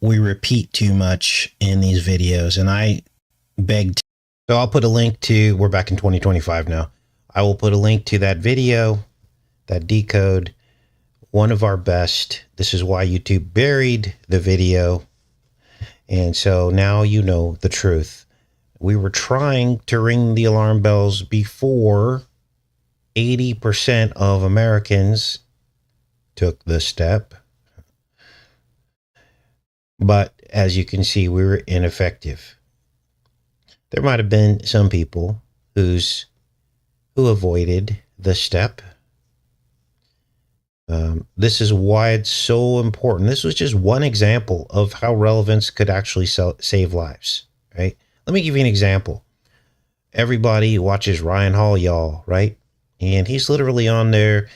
we repeat too much in these videos, and I begged. So I'll put a link to, we're back in 2025 now. I will put a link to that video, that decode, one of our best. This is why YouTube buried the video. And so now you know the truth. We were trying to ring the alarm bells before 80% of Americans took the step. But as you can see, we were ineffective. There might have been some people who avoided the step. This is why it's so important. This was just one example of how relevance could actually save lives, right? Let me give you an example. everybody watches Ryan Hall, y'all, right? And he's literally on there,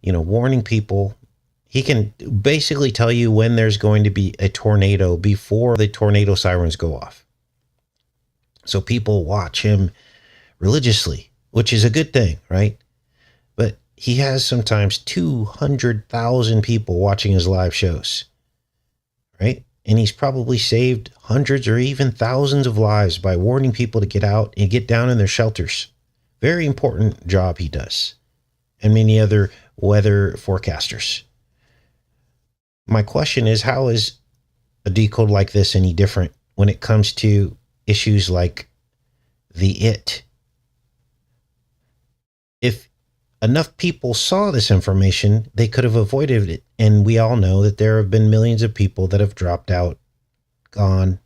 warning people. He can basically tell you when there's going to be a tornado before the tornado sirens go off. So people watch him religiously, which is a good thing, right? But he has sometimes 200,000 people watching his live shows, right? And he's probably saved hundreds or even thousands of lives by warning people to get out and get down in their shelters. Very important job he does. And many other weather forecasters. My question is, how is a decode like this any different when it comes to issues like the it? If enough people saw this information, they could have avoided it. And we all know that there have been millions of people that have dropped out, gone.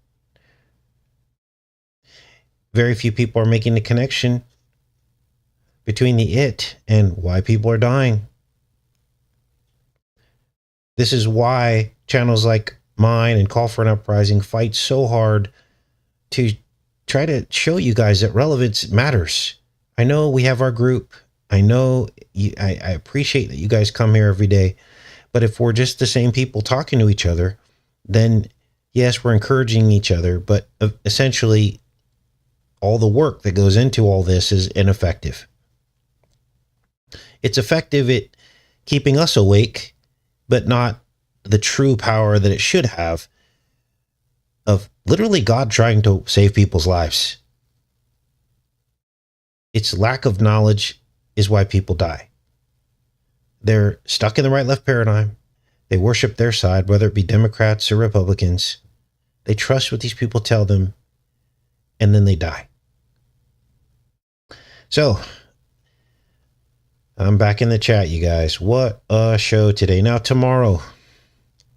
Very few people are making the connection between the it and why people are dying. This is why channels like mine and Call for an Uprising fight so hard to try to show you guys that relevance matters. I know we have our group. I know I appreciate that you guys come here every day. But if we're just the same people talking to each other, then yes, we're encouraging each other. But essentially, all the work that goes into all this is ineffective. It's effective at keeping us awake, but not the true power that it should have of literally God trying to save people's lives. Its lack of knowledge is why people die. They're stuck in the right-left paradigm. They worship their side, whether it be Democrats or Republicans. They trust what these people tell them, and then they die. So, I'm back in the chat, you guys. What a show today. Now, tomorrow,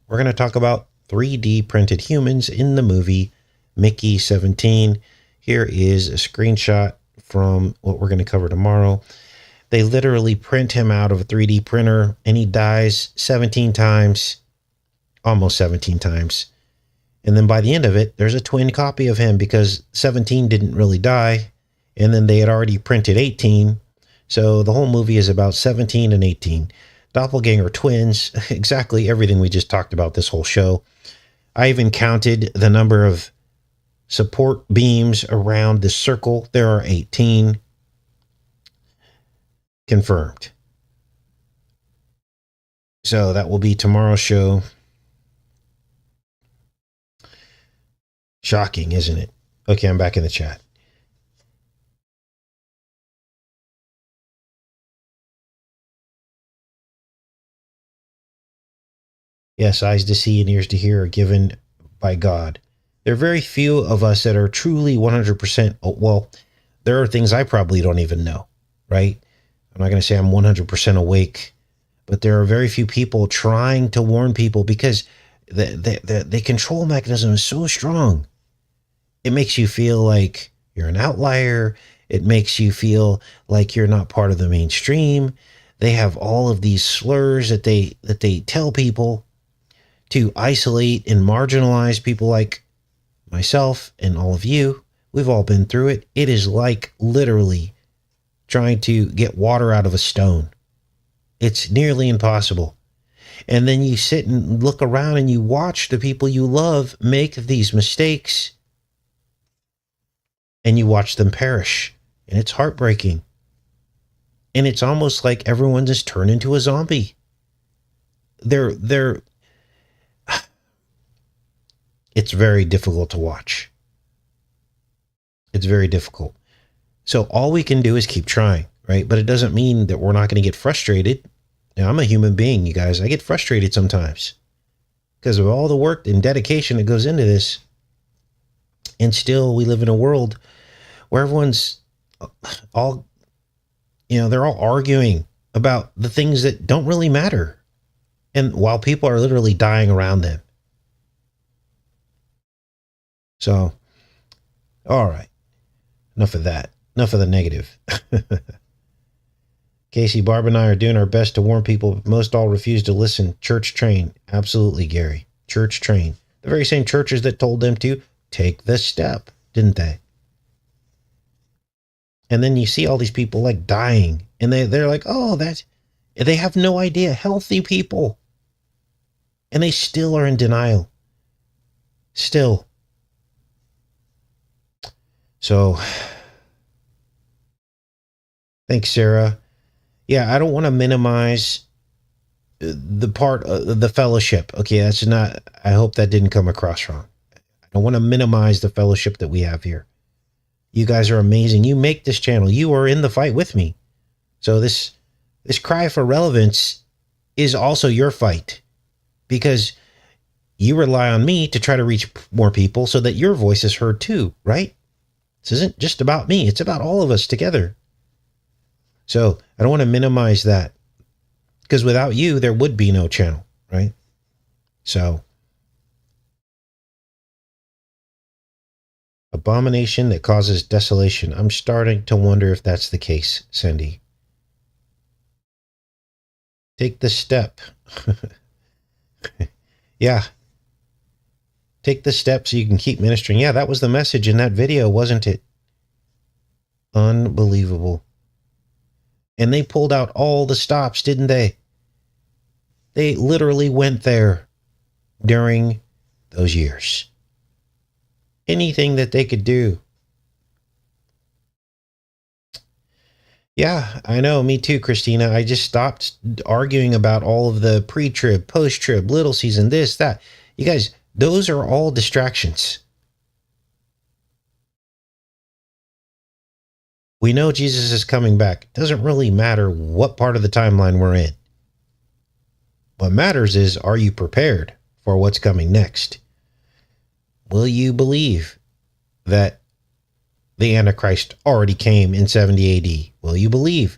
we're going to talk about 3D printed humans in the movie Mickey 17. Here is a screenshot from what we're going to cover tomorrow. They literally print him out of a 3D printer, and he dies 17 times, almost 17 times. And then by the end of it, there's a twin copy of him because 17 didn't really die. And then they had already printed 18. So the whole movie is about 17 and 18. Doppelganger twins, exactly everything we just talked about this whole show. I even counted the number of support beams around the circle. There are 18. Confirmed. So that will be tomorrow's show. Shocking, isn't it? Okay, I'm back in the chat. Yes, eyes to see and ears to hear are given by God. There are very few of us that are truly 100%. Well, there are things I probably don't even know, right? I'm not going to say I'm 100% awake, but there are very few people trying to warn people because the control mechanism is so strong. It makes you feel like you're an outlier. It makes you feel like you're not part of the mainstream. They have all of these slurs that they tell people to isolate and marginalize people like myself and all of you. We've all been through it. It is like literally trying to get water out of a stone. It's nearly impossible. And then you sit and look around and you watch the people you love make these mistakes and you watch them perish. And it's heartbreaking. And it's almost like everyone just turned into a zombie. It's very difficult to watch. It's very difficult. So all we can do is keep trying, right? But it doesn't mean that we're not going to get frustrated. Now, I'm a human being, you guys. I get frustrated sometimes because of all the work and dedication that goes into this. And still, we live in a world where everyone's all, they're all arguing about the things that don't really matter. And while people are literally dying around them. So, all right. Enough of that. Enough of the negative. Casey, Barb, and I are doing our best to warn people, but most all refuse to listen. Church train. Absolutely, Gary. Church train. The very same churches that told them to take the step, didn't they? And then you see all these people like dying, and they're like, oh, they have no idea. Healthy people. And they still are in denial. Still. So, thanks, Sarah. Yeah, I don't want to minimize the part of the fellowship. Okay, that's not, I hope that didn't come across wrong. I don't want to minimize the fellowship that we have here. You guys are amazing. You make this channel. You are in the fight with me. So this cry for relevance is also your fight, because you rely on me to try to reach more people so that your voice is heard too, right? This isn't just about me. It's about all of us together. So I don't want to minimize that, because without you, there would be no channel, right? So, abomination that causes desolation. I'm starting to wonder if that's the case, Cindy. Take the step. Yeah. Take the step so you can keep ministering. Yeah, that was the message in that video, wasn't it? Unbelievable. And they pulled out all the stops, didn't they? They literally went there during those years. Anything that they could do. Yeah, I know. Me too, Christina. I just stopped arguing about all of the pre-trib, post-trib, little season, this, that. You guys, those are all distractions. We know Jesus is coming back. It doesn't really matter what part of the timeline we're in. What matters is, are you prepared for what's coming next? Will you believe that the Antichrist already came in 70 AD? Will you believe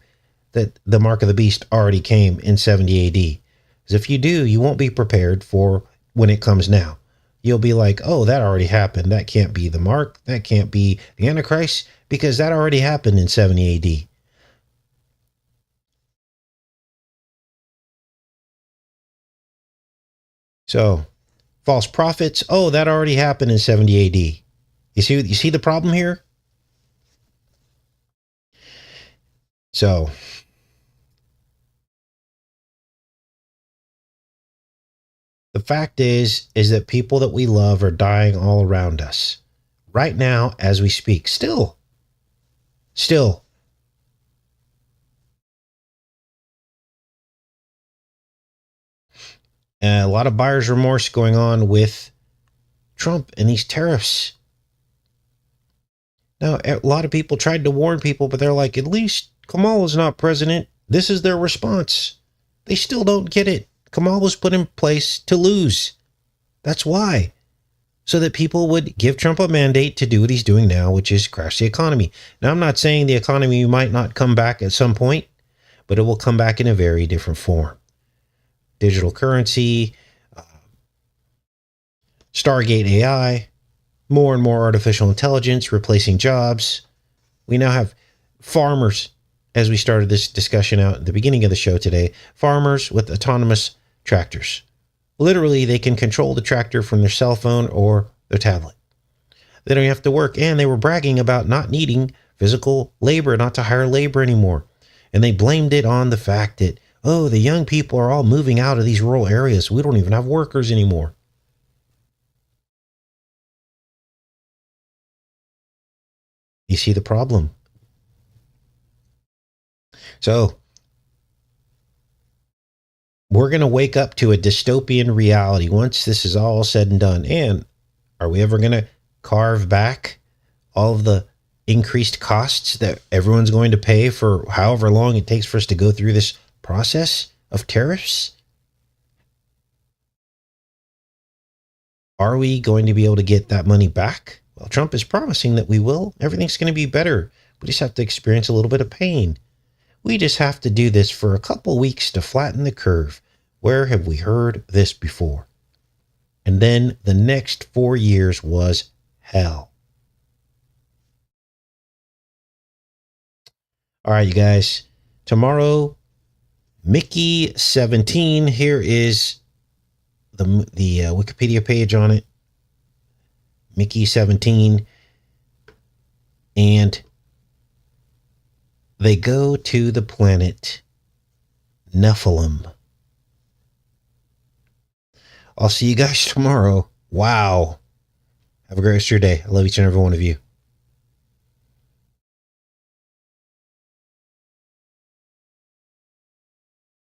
that the mark of the beast already came in 70 AD? Because if you do, you won't be prepared for when it comes now. You'll be like, oh, that already happened. That can't be the mark. That can't be the Antichrist, because that already happened in 70 AD. So, false prophets, oh, that already happened in 70 AD. You see the problem here? So, the fact is that people that we love are dying all around us right now as we speak. Still. A lot of buyer's remorse going on with Trump and these tariffs. Now, a lot of people tried to warn people, but they're like, at least Kamala's not president. This is their response. They still don't get it. Kamala was put in place to lose. That's why. So that people would give Trump a mandate to do what he's doing now, which is crash the economy. Now, I'm not saying the economy might not come back at some point, but it will come back in a very different form. Digital currency, Stargate AI, more and more artificial intelligence replacing jobs. We now have farmers, as we started this discussion out at the beginning of the show today, farmers with autonomous tractors. Literally, they can control the tractor from their cell phone or their tablet. They don't have to work. And they were bragging about not needing physical labor, not to hire labor anymore. And they blamed it on the fact that, oh, the young people are all moving out of these rural areas. We don't even have workers anymore. You see the problem? So, we're going to wake up to a dystopian reality once this is all said and done. And are we ever going to carve back all of the increased costs that everyone's going to pay for however long it takes for us to go through this process of tariffs? Are we going to be able to get that money back? Well, Trump is promising that we will. Everything's going to be better. We just have to experience a little bit of pain. We just have to do this for a couple weeks to flatten the curve. Where have we heard this before? And then the next 4 years was hell. All right, you guys. Tomorrow, Mickey 17. Here is the Wikipedia page on it. Mickey 17. And They go to the planet Nephilim. I'll see you guys tomorrow. Wow. Have a great rest of your day. I love each and every one of you.